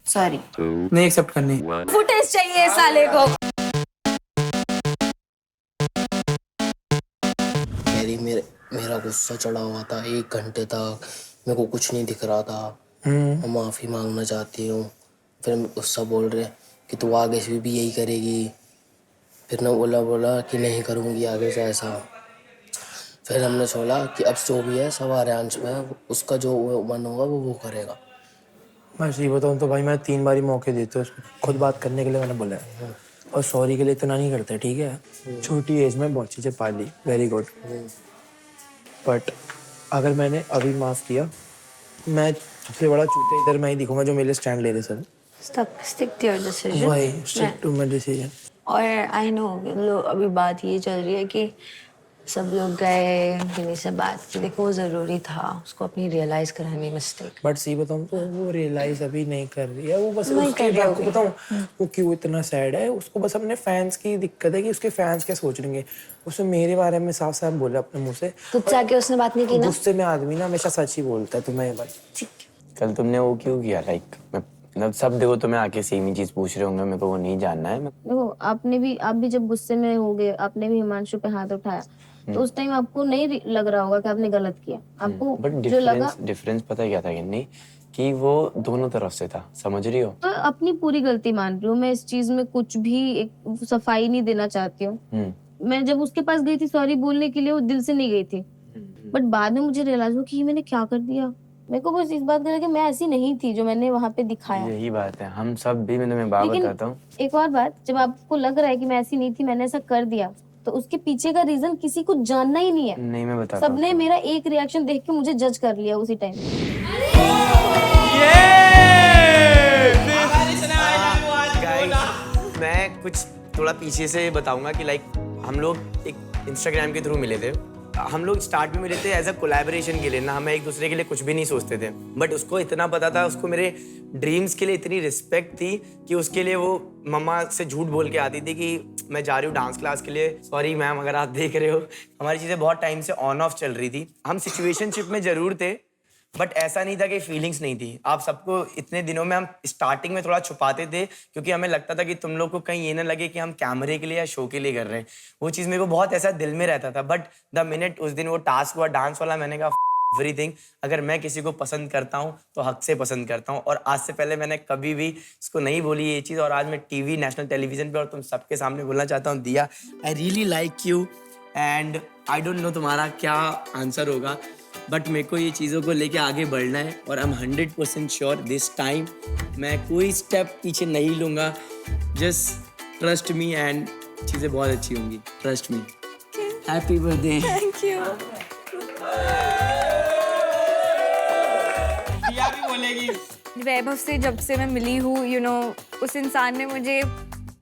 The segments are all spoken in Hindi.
सॉरी नहीं एक्सेप्ट करनी। फुटेज चाहिए साले को। मेरा गुस्सा चढ़ा हुआ था 1 घंटे तक, मेरे को कुछ नहीं दिख रहा था। मैं माफ़ी मांगना चाहती हूँ। फिर गुस्सा बोल रहे कि तू आगे से भी यही करेगी। फिर ना बोला कि नहीं करूँगी आगे से ऐसा। फिर हमने सोचा कि अब जो भी है सब आर्यांश में, उसका जो मन होगा वो करेगा। मैं सही बताऊँ तो भाई मैं 3 बारी मौके देते उसको खुद बात करने के लिए, मैंने बोला है। और सॉरी के लिए इतना नहीं करते, ठीक है। छोटी एज में बहुत चीज़ें पाली, वेरी गुड। बट अगर मैंने अभी माफ़ किया, मैं सबसे बड़ा चूते इधर मैं ही दिखूंगा जो मेरे लिए स्टैंड ले रहे sir. Stick to your decision. वही स्टिक टू माय डिसीजन। और आई नो अभी बात ये चल रही है कि सब लोग गए, किन्हीं से बात की। देखो वो जरूरी था उसको अपनी रियलाइज करानी मिस्टेक। बट सही बताऊँ तो वो रियलाइज अभी नहीं कर रही है। वो बस नहीं उसके कर रही आपको होगी। बताऊँ वो क्यों इतना सैड है। उसको बस अपने फैंस की दिक्कत है कि उसके फैंस क्या सोच लेंगे। उसने मेरे बारे में साफ साफ बोला अपने मुंह से। तुझसे आके उसने बात नहीं की ना। गुस्से में आदमी ना हमेशा सच ही बोलता है। तुम्हें ये बात कल तुमने वो क्यों किया? मतलब सब देखो तुम्हें आके सेम ही चीज पूछ रहे होंगे, मेरे को वो नहीं जानना है। देखो आप भी जब गुस्से में हो गए, आपने भी हिमांशु पे हाथ उठाया, तो उस टाइम आपको नहीं लग रहा होगा कि आपने गलत किया। आपको बट जो लगा डिफरेंस पता है क्या था नहीं कि वो दोनों तरफ से था, समझ रही हो? तो अपनी पूरी गलती मान रही हूँ मैं। इस चीज में कुछ भी एक सफाई नहीं देना चाहती हूँ। मैं जब उसके पास गई थी सॉरी बोलने के लिए, वो दिल से नहीं गई थी। बट बाद में मुझे रियलाइज हुआ कि मैंने क्या कर दिया। मेरे को बस इस बात का कि मैं ऐसी नहीं थी जो मैंने वहां पे दिखाया। यही बात है, हम सब भी, मैं तुम्हें बात बताता हूँ। एक और बात, जब आपको लग रहा है कि मैं ऐसी नहीं थी, मैंने ऐसा कर दिया, तो उसके पीछे का रीजन किसी को जानना ही नहीं है। नहीं मैं बताता हूँ। सबने मेरा एक रिएक्शन देख के मुझे जज कर लिया उसी टाइम। मैं कुछ थोड़ा पीछे से बताऊंगा कि लाइक हम लोग एक इंस्टाग्राम के थ्रू मिले थे। हम लोग स्टार्ट में मिले थे एज अ कोलैबोरेशन के लिए ना, हमें एक दूसरे के लिए कुछ भी नहीं सोचते थे। बट उसको इतना पता था, उसको मेरे ड्रीम्स के लिए इतनी रिस्पेक्ट थी कि उसके लिए वो मम्मा से झूठ बोल के आती थी कि मैं जा रही हूँ डांस क्लास के लिए, सॉरी मैम अगर आप देख रहे हो। हमारी चीज़ें बहुत टाइम से ऑन ऑफ चल रही थी। हम सिचुएशनशिप में ज़रूर थे, बट ऐसा नहीं था कि फीलिंग्स नहीं थी। आप सबको इतने दिनों में हम स्टार्टिंग में थोड़ा छुपाते थे क्योंकि हमें लगता था कि तुम लोग को कहीं ये ना लगे कि हम कैमरे के लिए या शो के लिए कर रहे हैं। वो चीज़ मेरे को बहुत ऐसा दिल में रहता था। बट द मिनट उस दिन वो टास्क हुआ डांस वाला, मैंने कहा एवरीथिंग, अगर मैं किसी को पसंद करता हूँ तो हक से पसंद करता हूँ। और आज से पहले मैंने कभी भी इसको नहीं बोली ये चीज़, और आज मैं टीवी नेशनल टेलीविजन पे और तुम सबके सामने बोलना चाहता हूँ, दिया I really like you. And I don't know तुम्हारा क्या आंसर होगा, बट मेरे को ये चीज़ों को लेके आगे बढ़ना है। और I am 100% sure this time मैं कोई स्टेप पीछे नहीं लूँगा। जस्ट ट्रस्ट मी एंड चीज़ें बहुत अच्छी होंगी, trust me. Happy birthday. Thank you. Vaibhav से जब से मैं मिली हूँ, उस इंसान ने मुझे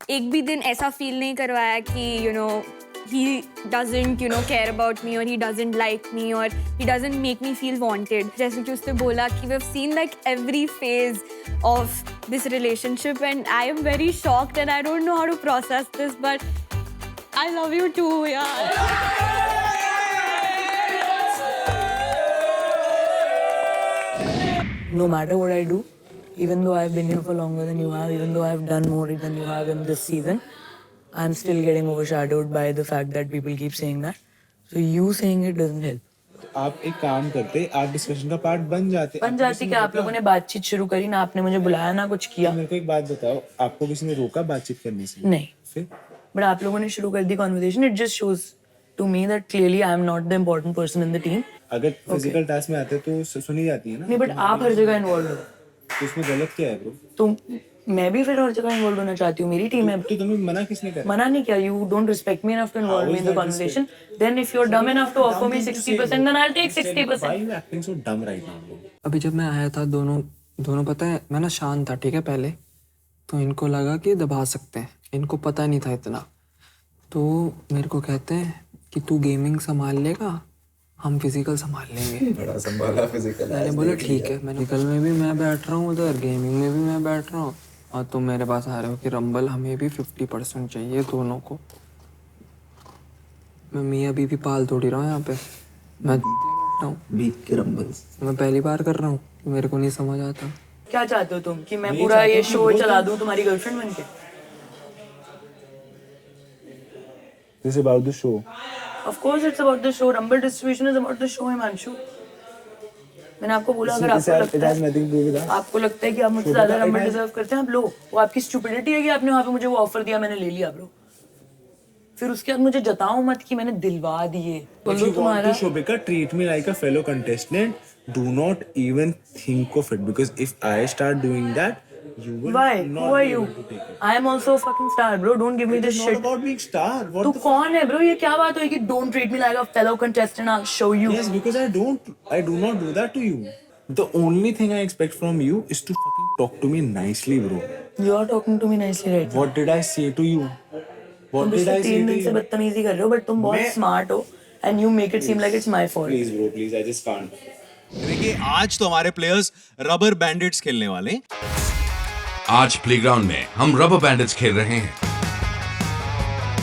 एक भी दिन ऐसा फील नहीं करवाया कि he doesn't care about me or he doesn't like me or he doesn't make me feel wanted. जैसे कि उसने बोला कि we've seen like every phase of this relationship and I am very shocked and I don't know how to process this, but I love you too, yaar. No matter what I do, even though I've been here for longer than you have, even though I've done more than you have in this season, I'm still getting overshadowed by the fact that people keep saying that. So you saying it doesn't help. आप एक काम करते, आप डिस्कशन का पार्ट बन जाते क्या आप लोगों ने बातचीत शुरू करी ना, आपने मुझे बुलाया ना कुछ किया। मेरे को एक बात बताओ, आपको किसी ने रोका बातचीत करने से? नहीं, फिर बट आप लोगों ने शुरू कर दी conversation. It just shows to me that clearly I am not the important person in the team. अगर फिजिकल टास्क में आते तो सुनी जाती है ना। नहीं, बट आप हर जगह इन्वॉल्व हो, तो उसमें गलत क्या है ब्रो? तो मैं भी फिर हर जगह इन्वॉल्व होना चाहती हूँ, मेरी टीम है। तो तुम्हें मना किसने करा? मना नहीं किया। You don't respect me enough to involve me in the conversation. Then if you're dumb enough to offer me 60%, then I'll take 60%. Why are you acting so dumb right now bro? अभी जब मैं आया था, दोनों पता है मैं ना शांत था, ठीक है पहले तो इनको लगा कि दबा सकते हैं, इनको पता नहीं था इतना। तो मेरे को कहते हैं कि तू गेमिंग संभाल लेगा, हम फिजिकल संभाल लेंगे। बड़ा संभाला फिजिकल। मैंने बोला ठीक है। फिजिकल में भी मैं बैठ रहा हूँ उधर, गेमिंग में भी मैं बैठ रहा हूँ, और तुम मेरे पास आ रहे हो कि रंबल हमें भी 50% चाहिए दोनों को। मैं मियाँ बीवी पाल थोड़ी रहा हूँ यहाँ पे, मैं हूँ बीत के रंबल। मैं पहली बार कर रहा हूँ, मेरे को नहीं समझ आता। क्या चाहते हो तुम कि मैं पूरा ये शो चला दूं तुम्हारी गर्लफ्रेंड बनके? This is about the show. Of course it's about the show. Rumble distribution is about the show, Himanshu. मैंने आपको बोला अगर आपको लगता It has nothing to do with that. आपको लगता है कि आप मुझसे ज्यादा रंबल डिजर्व करते हैं, आप लो। वो आपकी स्टूपिडिटी है कि आपने वहाँ पे मुझे वो ऑफर दिया, मैंने ले लिया ब्रो। फिर उसके बाद मुझे जताओ मत कि मैंने दिलवा दिए। If you want to, Shobhika, treat me like a fellow contestant. Do not even think of it, because if I start doing that, you will Why? not Who are be you? able to take it. I am also a fucking star, bro. Don't give me It this is not shit. about being star. What तू the कौन है ब्रो? ये क्या बात हुई कि don't treat me like a fellow contestant? I'll show you. Yes, because I do not do that to you. The only thing I expect from you is to fucking talk to me nicely, bro. You are talking to me nicely right now. What did I say to you? What तुम did पिछले I say 3 to दिन से you? बदतमीजी कर रहे हो, but तुम बहुत स्मार्ट हो and you make it seem like it's my fault. Please, bro, please. I just can't. देखिए आज तो हमारे प्लेयर्स रबर बैंडेड्स खेलने वाले हैं। आज प्लेग्राउंड में हम रबर बैंडेड्स खेल रहे हैं,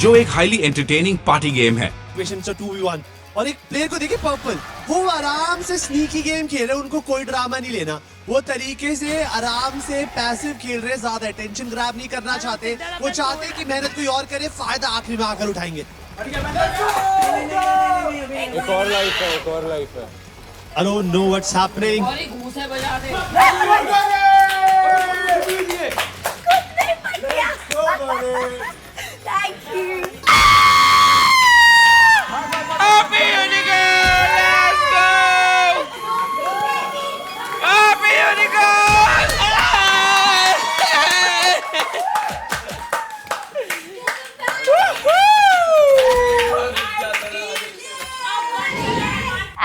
जो एक हाईली एंटरटेनिंग पार्टी गेम है। 2v1 और एक प्लेयर को देखिए पर्पल, वो आराम से स्नीकी गेम खेल रहे हैं, उनको कोई ड्रामा नहीं लेना, वो तरीके से आराम से पैसिव खेल रहे हैं, ज्यादा अटेंशन ग्रैब नहीं करना चाहते, वो चाहते हैं कि मेहनत कोई और करे, फायदा आखिरी में आकर उठाएंगे। एक और लाइफ है। I don't know what's happening. Thank you.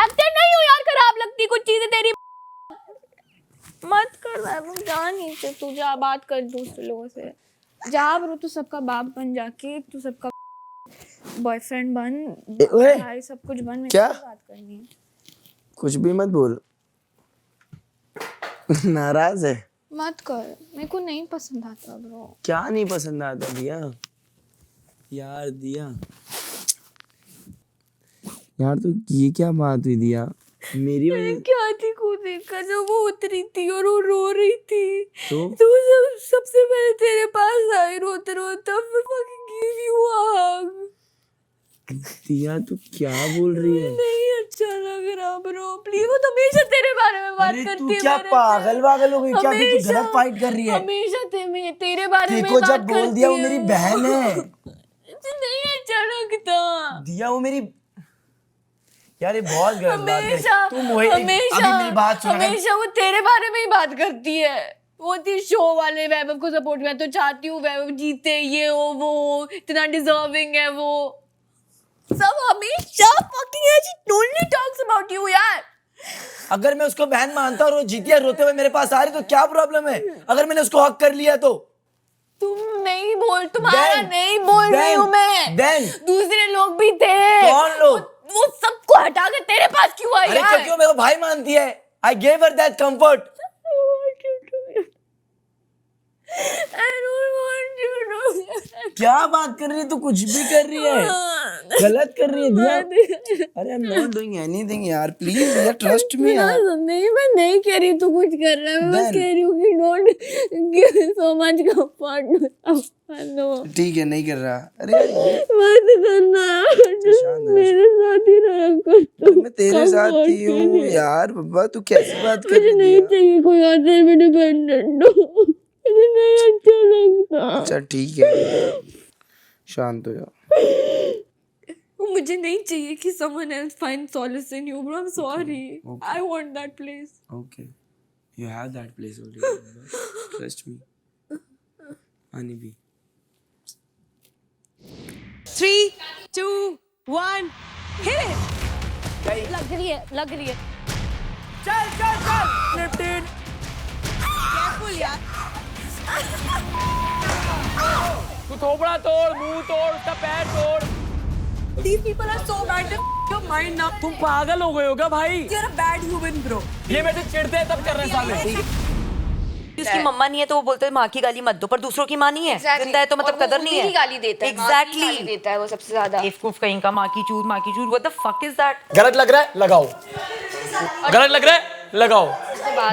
Actor नहीं हूँ यार, खराब लगती कुछ चीजें तेरी। मत कर रहा, जा नीचे, तू जा बात कर दूसरे लोगों से, जा ब्रो, तू सबका बाप बन जाके, तू सबका बॉयफ्रेंड बन, भाई सब कुछ बन, मेरे क्या? से बात करनी है। कुछ भी मत बोल। नाराज है? मत कर, मेरे को नहीं पसंद आता ब्रो। क्या नहीं पसंद आता दिया? यार दिया, यार तो ये क्या बात हुई दिया? मेरी वजह क्या थी को देखकर जब वो उतरी थी और वो रो रही थी, तो सबसे पहले तेरे पास आई रोते रोते, फिर fucking give you a hug। दिया तू क्या बोल रही है? नहीं अच्छा लग रहा ब्रो, प्लीज। वो तो हमेशा तेरे बारे में बात करती है। तू क्या पागल वागल हो गई क्या? कि तू गलत फाइट कर रही है? हमेशा तेरे बारे में देखो बात जब बोल दिया वो करती मेरी है। बहन है। नहीं अच्छा लगता। दिया वो मेरी, यार ये बहुत गलत बात है। हमेशा तू मोहित, अभी मेरी बात सुन। हमेशा वो तेरे बारे में ही बात करती है। वो थी शो वाले वैभव को सपोर्ट, मैं तो चाहती हूँ वैभव जीते, ये हो वो, इतना डिजर्विंग है वो। सब हमेशा fucking she only talks about you यार। अगर मैं उसको बहन मानता और वो जीतिया रोते हुए मेरे पास आ रही तो क्या प्रॉब्लम है? अगर मैंने उसको हक कर लिया तो? तुम नहीं बोल, तुम्हारा Then- नहीं बोल रही हूँ मैं। Then- दूसरे लोग भी थे। कौन लोग? वो सबको हटा के तेरे पास क्यों आई अरे यार? क्योंकि वो मेरे को भाई मानती है। I gave her that comfort. I don't want you to। क्या बात कर रही है तू? कुछ भी कर रही है, गलत कर रही है दिया। अरे I'm not doing anything यार, प्लीज यार, ट्रस्ट मी यार। नहीं, मैं नहीं कह रही तू कुछ कर रहा है, मैं बस कह रही हूँ कि don't give so much comfort. No ठीक है, नहीं कर रहा। अरे मत करना, मेरे साथ ही रहा कर तू। मैं तेरे साथ ही हूँ यार। बाबा तू कैसी बात कर मुझे रही नहीं है? चाहिए कोई और तेरे पे डिपेंडेंट हो, मुझे नहीं अच्छा लगता। अच्छा ठीक है, शांत हो जा। मुझे नहीं चाहिए कि someone else find solace in you, bro. I'm sorry. Okay. I want that place. Okay, you have that place already. Trust me, Ani bhi. 3, 2, 1, hit it! लग रही है। चल लिफ्टेड। Careful यार। तू थोपड़ा तोड़, मुंह तोड़, उसका पैर तोड़। These people are so bad. Your mind now. तुम पागल हो गए हो क्या भाई? You're a bad human, bro. ये मेरे से चिढ़ते हैं तब कर रहे साले। उसकी मम्मा नहीं है तो वो बोलते हैं माँ की गाली मत दो, पर दूसरों की माँ नहीं है, जिंदा है तो मतलब कदर नहीं है। गाली देता है, Exactly. गाली देता है वो सबसे ज्यादा। बेवकूफ कहीं का, माँ की चूत। What the fuck is that? गलत लग रहा है, लगाओ। गलत लग रहा है, लगाओ।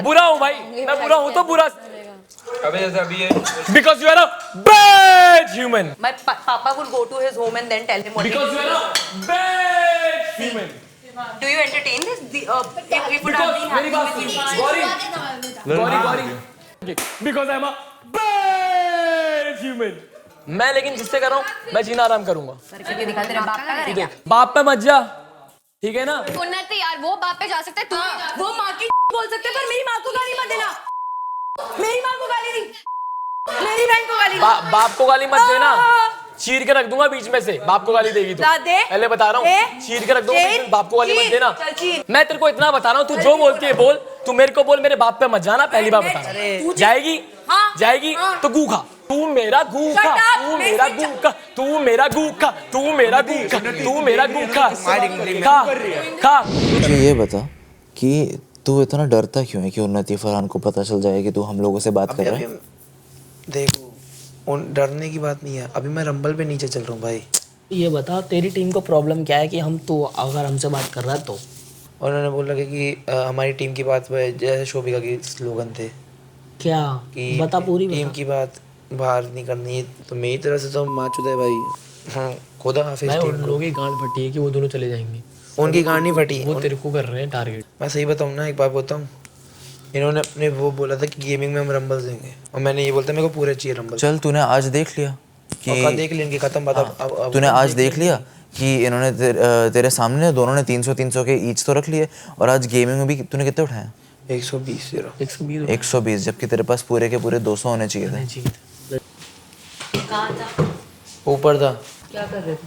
बुरा हूँ भाई, मैं बुरा हूँ तो बुरा। अबे जैसे अभी ये Because you are a bad human. My papa would go to his home and then tell him what Because you are a bad human. Do you entertain this? If would have been मेरी बात happening with soon, you. Gauri. Because I'm a bad human. मैं लेकिन जिससे कर रहा हूँ, मैं जीना आराम करूंगा। करके दिखा, तेरे बाप का करेगा। बाप पे मत जा, ठीक है ना? उन्नति यार, वो बाप पे जा सकता है, तू वो माँ की बोल सकते हैं, पर मेरी माँ को गाली मत देना। मेरी माँ को गाली नहीं, मेरी बहन को गाली नहीं। बाप को गाली मत देना, चीर के रख दूंगा बीच में से। बाप को गाली देगी तो पहले बता रहा हूँ, चीर के रख दूंगा बीच में, बाप को गाली मत देना। मैं तेरे को इतना बता रहा हूँ, तू जो बोलती है बोल, तू मेरे को बोल, मेरे बाप पे मत जाना, पहली बार बता रहा हूँ। जाएगी जाएगी तो गू खा, तू मेरा गू खा, तू मेरा गू खा, तू मेरा गू खा, तू मेरा गू खा, तू मेरा गू खा, खा। मुझे ये बता कि तू इतना डरता क्यों है कि उन्नति फरहान को पता चल जाए कि तू हम लोगों से बात कर रहा है? देखो, डरने की बात नहीं है, अभी मैं रंबल पे नीचे चल रहा हूँ भाई। ये बता तेरी टीम को प्रॉब्लम क्या है कि हम तो अगर हमसे बात कर रहा है तो? और उन्होंने बोला कि हमारी टीम की बात पे जैसे शोभिका के स्लोगन थे क्या कि बता पूरी टीम की बात बाहर नहीं करनी है, तो मेरी तरफ से तो माचुदा है भाई। हाँ, खुदा हाफिज भाई टीम उन लोगों की गांड फटी है कि वो दोनों चले जाएंगे। उनकी गांड नहीं फटी, वो तेरे को कर रहे हैं टारगेट। मैं सही बताऊँ ना, एक बात बताऊँ, इन्होंने अपने वो बोला था कि गेमिंग में हम रंबल देंगे, और मैंने ये बोलता मेरे को पूरे चाहिए रंबल। चल तूने आज देख लिया कि देख लिया, इनकी खत्म बात। अब तूने आज देख लिया कि इन्होंने तेरे सामने दोनों ने 300 के ईच तो रख लिए, और आज गेमिंग में भी तूने कितने उठाए? 120, जबकि तेरे पास पूरे के पूरे 200 होने चाहिए थे। ऊपर था, क्या कर रहे थे?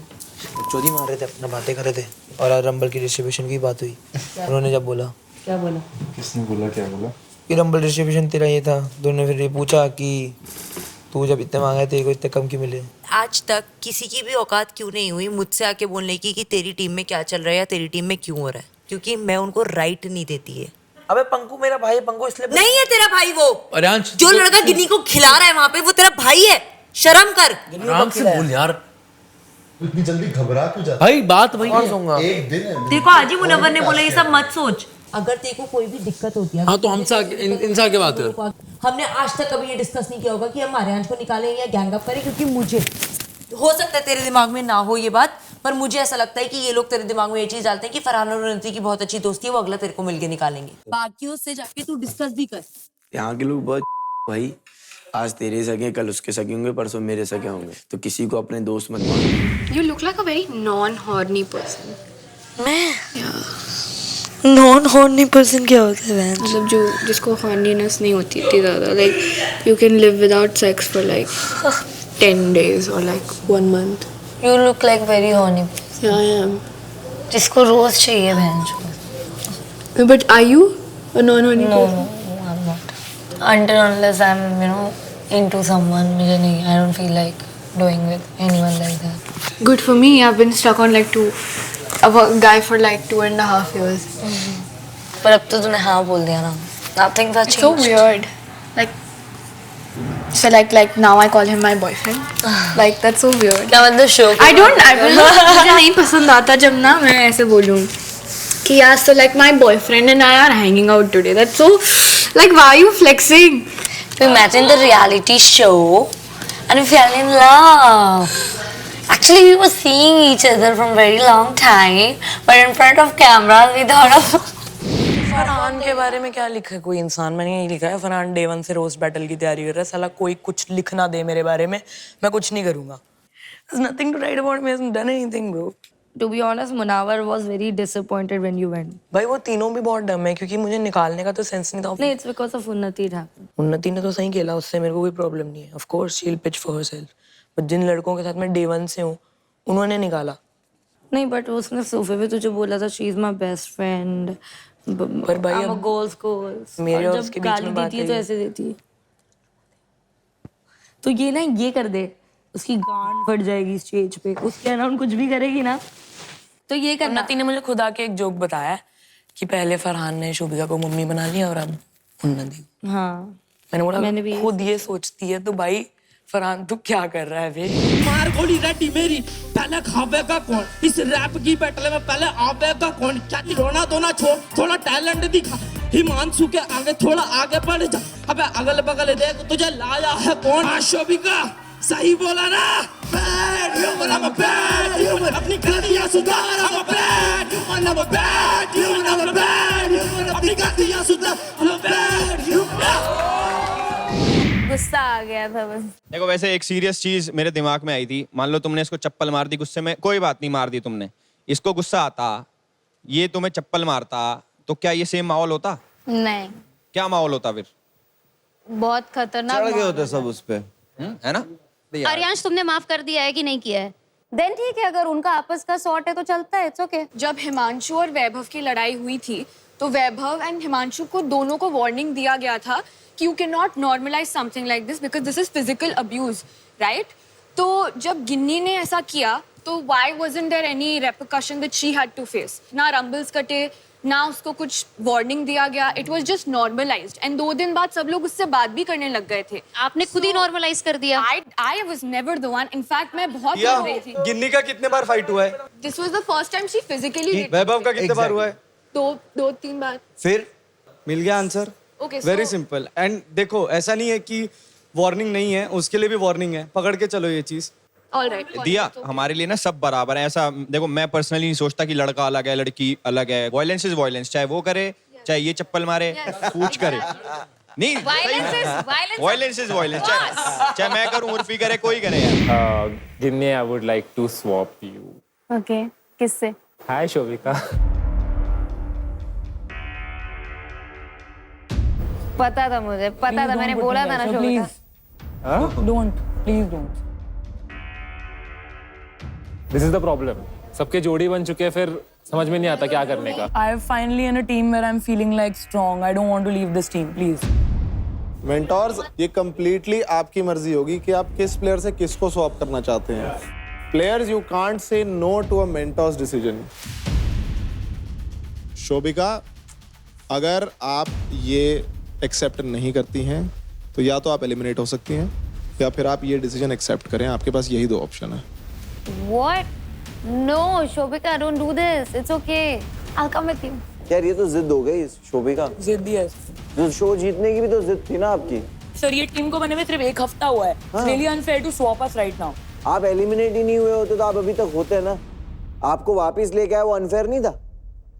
चोरी मार रहे थे, अपना बातें कर रहे थे, और आज रंबल की डिस्ट्रीब्यूशन की बात हुई। उन्होंने जब बोला, क्या बोला? किसने बोला, क्या बोला? कि रंबल डिस्ट्रीब्यूशन तेरा ये था, दोनों ने फिर ये पूछा कि तू जब इतने मांगा तेरे को इतने कम क्यों मिले? आज तक किसी की भी औकात क्यों नहीं हुई मुझसे आके बोलने की कि तेरी टीम में क्या चल रहा है या तेरी टीम में क्यों हो रहा है, क्योंकि मैं उनको राइट नहीं देती है। अबे पंकु मेरा भाई, पंकु इसलिए नहीं है तेरा भाई वो। अरे अंश, जो लड़का गिन्नी को खिला रहा है वहाँ पे, वो तेरा भाई है। शर्म कर। आराम से बोल यार, इतनी जल्दी घबरा क्यों जाता? भाई बात वही है। एक दिन है। देखो आज ही मुनव्वर ने बोला ये सब मत सोच। अगर तेरे को कोई भी दिक्कत होती है, हाँ तो हमसे इनसे आगे बात कर। हमने आज तक कभी ये डिस्कस नहीं किया होगा कि हम आर्यांश को निकालें या गैंग अप करें, क्योंकि मुझे हो सकता है तेरे दिमाग में ना हो ये बात, पर मुझे ऐसा लगता है कि ये लोग तेरे दिमाग में ये चीज डालते हैं कि फरहान और उन्नति की बहुत अच्छी दोस्ती है, वो अगला तेरे को मिलके निकालेंगे। बाकियों से जाके तू डिस्कस भी कर। यहाँ के लोग बहुत भाई, आज तेरे सगे कल उसके सगे होंगे, परसों मेरे सगे होंगे, तो किसी को अपने दोस्त मत मान। You look like a very non-horny person. मैं नॉन हॉर्नी पर्सन क्या होता है बहन? मतलब जो जिसको हॉर्नीनेस नहीं होती इतनी ज़्यादा, like you can live without sex for like 10 days or like 1 month. You look like very horny. Yeah, I am. जिसको रोज चाहिए बहन। But are you a non-horny No, person? no, I'm not. Until unless I'm, you know, into someone, मुझे नहीं, I don't feel like doing with anyone like that. Good for me. I've been stuck on like a guy for like 2.5 years. पर अब तो तूने हाँ बोल दिया ना. Nothing has It's so changed. weird. Like, so like now I call him my boyfriend. Like that's so weird. क्या मतलब शो? I मुझे नहीं पसंद आता जब ना मैं ऐसे बोलूँ कि यार so like my boyfriend and I are hanging out today. That's so like why are you flexing? We met in the reality show and we fell in love. Actually, we were seeing each other from very long time, but in front of cameras, we thought of. Farhan के बारे में क्या लिखा है कोई इंसान? मैंने यही लिखा है, फरहान डे 1 से रोस्ट बैटल की तैयारी कर रहा है। साला कोई कुछ लिख ना दे मेरे बारे में, मैं कुछ नहीं करूंगा। There's nothing to write about me. I haven't done anything, bro. To be honest, Munawar was very disappointed when you went. भाई वो तीनों भी बहुत डम है, क्योंकि मुझे निकालने का तो सेंस नहीं था। No, it's because of Unnati it happened. उन्नति ने तो सही खेला, उससे मेरे को कोई प्रॉब्लम नहीं है। Of course she'll pitch for herself. But जिन लड़कों के साथ मैं डे 1 से हूँ, उन्होंने निकाला। नहीं, but उसने सोफे पे तुझे बोला था she is my best friend. पर भाई I'm a goals. मेरे और जब उसके बीच गाली में बात देती है है तो ये। ऐसे देती है। तो ये ना ये कर दे, उसकी गांड फट जाएगी स्टेज पे। उसके अलावा कुछ भी करेगी ना तो ये करना। उन्नति ने मुझे खुद आके एक जोक बताया कि पहले फरहान ने शोभिका को मम्मी बना लिया और अब उन्नति। हाँ, मैंने बोला मैंने भी खुद ये सोचती है तो भाई फरहान तू क्या कर रहा है बे? मार गोली रेडी मेरी, पहले खावेगा कौन इस रैप की बैटल में? पहले आवेगा कौन? क्या रोना धोना छोड़, थोड़ा टैलेंट दिखा। हिमांशु के आगे थोड़ा आगे बढ़ जा। अबे अगल बगल देख तुझे लाया है कौन? हाँ शोभिका सही बोला ना। Bad human, I'm a bad human. अपनी गलतियाँ सुधार, I'm a bad human, I'm a bad human, I'm a bad human. अपनी गलतियाँ सुधार, I'm a bad human. गुस्सा आ गया था बस। देखो वैसे एक सीरियस चीज मेरे दिमाग में आई थी। मान लो तुमने इसको चप्पल मार दी गुस्से में, कोई बात नहीं मार दी तुमने, इसको गुस्सा आता, ये तुम्हें चप्पल मारता, तो क्या ये सेम माहौल होता? नहीं, क्या माहौल होता फिर? बहुत खतरनाक चढ़ गए माहौल होते सब उस पे, है ना? आर्यांश तुमने माफ कर दिया है कि नहीं किया है? देन ठीक है, अगर उनका आपस का सॉर्ट है तो चलता है, इट्स ओके। जब हिमांशु और वैभव की लड़ाई हुई थी तो वैभव एंड हिमांशु को दोनों को वार्निंग दिया गया था कि you can not normalize something like this because this is physical abuse, right? तो जब गिन्नी ने ऐसा किया तो why wasn't there any repercussion that she had to face? ना रंबल्स कटे, ना उसको कुछ वार्निंग दिया गया, it was just normalized. And 2 दिन बाद सब लोग उससे बात भी करने लग गए थे। आपने खुद ही नॉर्मलाइज कर दिया। I was never the one, in fact मैं बहुत डर रही थी। गिन्नी का कितने बार फाइट हुआ है? This was the first time she physically. Vaibhav का कितने बार हुआ है? 2-3 बार। फिर मिल गया answer. Okay, very so- simple. And देखो ऐसा नहीं है कि वार्निंग नहीं है, उसके लिए भी वार्निंग है, पकड़ के चलो ये चीज। ऑलराइट दिया हमारे लिए ना सब बराबर है। ऐसा देखो मैं पर्सनली नहीं सोचता कि लड़का अलग है लड़की अलग है। वायलेंस इज वायलेंस, चाहे वो करे चाहे ये चप्पल मारे, पूछ करे। नहीं वायलेंस इज वायलेंस, चाहे मैं करूं उर्फी करे कोई करे यार। Ginni I would like to swap you. Okay, किससे? हाय शोभिका। पता था मुझे, पता था, मैंने बोला था ना Shobhika. Please don't. This is the problem. सबके जोड़ी बन चुके हैं, फिर समझ में नहीं आता क्या करने का। I am finally in a team where I'm feeling like strong. I don't want to leave this team, please. Mentors, ये कंप्लीटली आपकी मर्जी होगी कि आप किस प्लेयर से किसको स्वैप करना चाहते हैं। Players, you can't say no to a mentor's decision. Shobhika, अगर आप ये एक्सेप्ट नहीं करती हैं तो या तो आप एलिमिनेट हो सकती हैं या फिर आप ये डिसीजन एक्सेप्ट करें। आपके पास यही 2 ऑप्शन है। What? No, Shobhika, don't do this. It's okay. I'll come with you. यार ये तो जिद हो गई शोभिका। जिद है। जो शो जीतने की भी तो जिद थी ना आपकी। सर ये टीम को बने हुए सिर्फ 1 हफ्ता हुआ है। It's really unfair to swap us right now. आप एलिमिनेट ही नहीं हुए होते तो आप अभी तक होते ना। आपको वापस लेके आए वो अनफेयर नहीं था,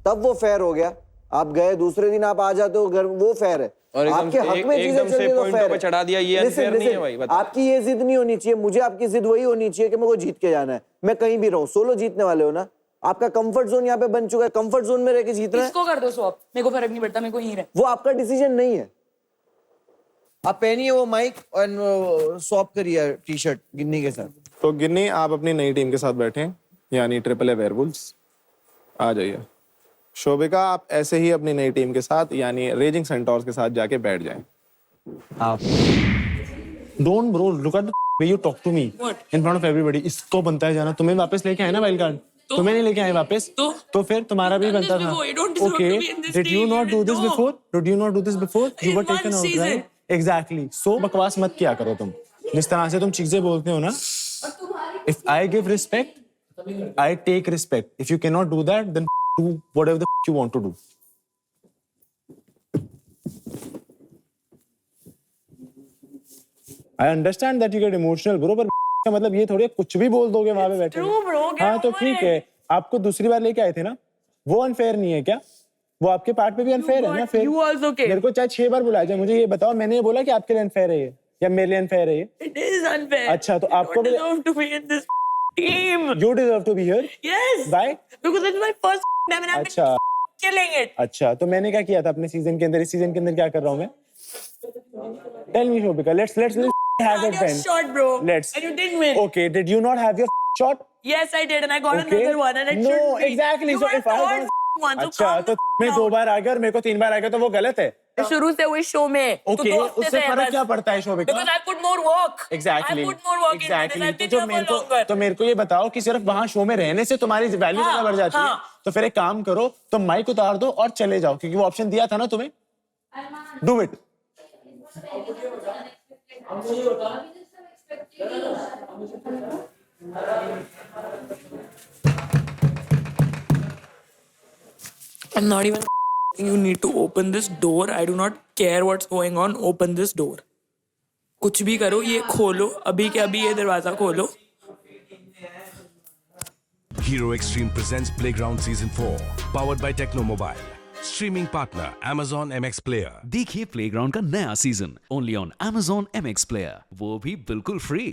तब वो फेयर हो गया। आप गए दूसरे दिन आप आ जाते हो घर, वो फेयर है। और आपके हक में चीजें चल रही तो फेयर है। चढ़ा दिया, ये अनफेयर नहीं है भाई। बताओ आपकी ये जिद नहीं होनी चाहिए, मुझे आपकी जिद वही होनी चाहिए कि मेरे को जीत के जाना है। मैं कहीं भी रहूं, सोलो जीतने वाले हो ना। आपका कंफर्ट जोन यहाँ पे बन चुका है, कंफर्ट जोन में रह के जीत रहे हैं। इसको कर दो स्वैप, मेरे को फर्क नहीं पड़ता, मेरे को यहीं रहे। वो आपका डिसीजन नहीं है। आप पहनिए वो माइक और स्वैप करिए टी शर्ट गिन्नी के साथ। तो गिन्नी, आप अपनी नई टीम के साथ बैठे, यानी ट्रिपल ए वेयरवुल्व्स। आ जाइए। शोभिका, आप ऐसे ही अपनी नई टीम के साथ यानी रेजिंग सेंटोर्स के साथ जाके बैठ जाएं। आप don't bro, look at the way you talk to me in front of everybody. इसको बनता है जाना, तुम्हें वापस लेके आए ना वाइल्ड कार्ड, तुम्हें नहीं लेके आए वापस, तो फिर तुम्हारा भी बनता था। Okay, did you not do this before? Did you not do this before? You were taken out, right? Exactly. So बकवास मत किया करो तुम। जिस तरह से तुम चीजें बोलते हो ना, if I give respect, I take respect. If you can not do that, then do whatever the you want to do. I understand that you get emotional, bro, पर का मतलब ये थोड़ी कुछ भी बोल दोगे वहां पे बैठे। True, bro, हाँ तो ठीक है, आपको दूसरी बार लेके आए थे ना, वो अनफेयर नहीं है क्या? वो आपके पार्ट पे भी अनफेयर है ना? फिर You also came. मेरे को चाहे 6 बार बुलाया जाए, मुझे ये बताओ, मैंने ये बोला कि आपके लिए अनफेयर है ये या मेरे लिए अनफेयर है ये? It is unfair. अच्छा तो आपको You deserve to be in this team. You deserve to be here? Yes. Why? Because it's my first time and I'm अच्छा killing it. अच्छा, तो मैंने क्या किया था अपने सीजन के अंदर? इस सीजन के अंदर क्या कर रहा हूँ मैं? Tell me, Shobhika. Let's have it then. Shot, bro. Let's. And you didn't win. Okay. Did you not have your shot? Yes, I did, and I got Okay. another one, and I No, shouldn't be. exactly. You So were if I third was one, so अच्छा calm तो मैं 2 बार आ गया और मेरे को 3 बार आ गया तो वो गलत है? शुरू से हुई शो में तो Okay. 2 हफ्ते उससे से फर्क क्या पड़ता है Shobhika? Because I put more work. Exactly. I put more work into this. Exactly. I've been तो here for longer. तो मेरे को ये बताओ कि सिर्फ वहाँ शो में रहने से तुम्हारी वैल्यू हाँ, ज्यादा बढ़ जाती है? हाँ. तो फिर एक काम करो, तो माइक उतार दो और चले जाओ, क्योंकि वो ऑप्शन दिया था ना तुम्हें। Do it. I'm not even You need to open this door. I do not care what's going on. Open this door. कुछ भी करो, ये खोलो अभी के अभी, ये दरवाजा खोलो. Hero Extreme presents Playground Season 4, powered by Technomobile. Streaming partner Amazon MX Player. देखिए प्लेग्राउंड का नया season only on Amazon MX Player, वो भी बिल्कुल फ्री.